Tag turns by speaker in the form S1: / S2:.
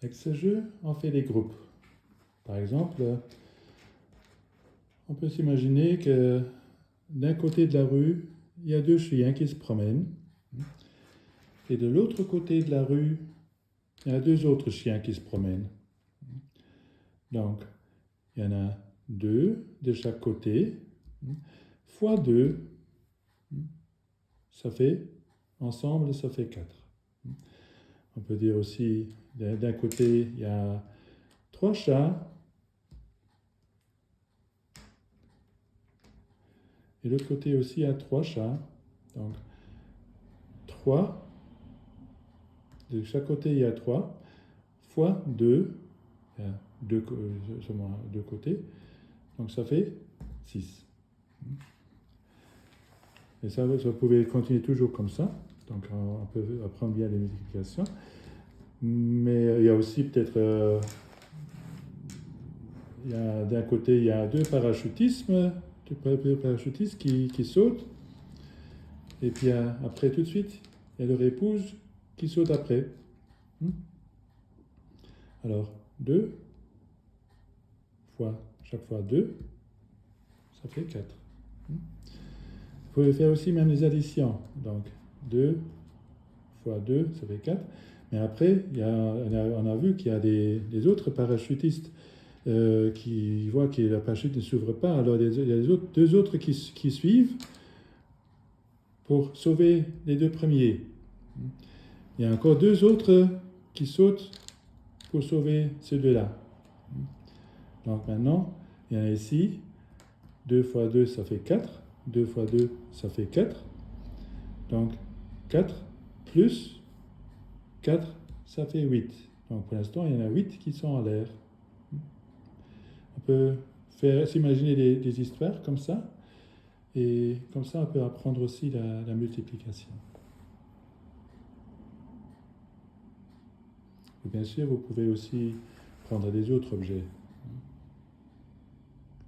S1: Avec ce jeu, on fait des groupes. Par exemple, on peut s'imaginer que d'un côté de la rue, il y a deux chiens qui se promènent. Et de l'autre côté de la rue, il y a deux autres chiens qui se promènent. Donc, il y en a deux de chaque côté, fois deux, ça fait, ensemble, ça fait 4. On peut dire aussi, d'un côté, il y a 3 chats, et de l'autre côté aussi, il y a 3 chats. Donc, 3, de chaque côté, il y a 3, fois 2, il y a seulement deux côtés, donc ça fait 6. Et ça, vous pouvez continuer toujours comme ça. Donc, on peut apprendre bien les multiplications. Mais il y a aussi peut-être, d'un côté, il y a deux parachutistes qui sautent. Et puis après, tout de suite, il y a leur épouse qui saute après. Alors, 2 fois, chaque fois 2, ça fait 4. Vous pouvez faire aussi même les additions. Donc, 2 fois 2, ça fait 4. Mais après, on a vu qu'il y a des autres parachutistes qui voient que la parachute ne s'ouvre pas. Alors, il y a deux autres qui suivent pour sauver les deux premiers. Il y a encore deux autres qui sautent pour sauver ces deux-là. Donc maintenant, il y en a ici, 2 fois 2, ça fait 4. 2 fois 2, ça fait 4. Donc 4 plus 4, ça fait 8. Donc pour l'instant, il y en a 8 qui sont en l'air. On peut s'imaginer des histoires comme ça. Et comme ça, on peut apprendre aussi la multiplication. Et bien sûr, vous pouvez aussi prendre des autres objets.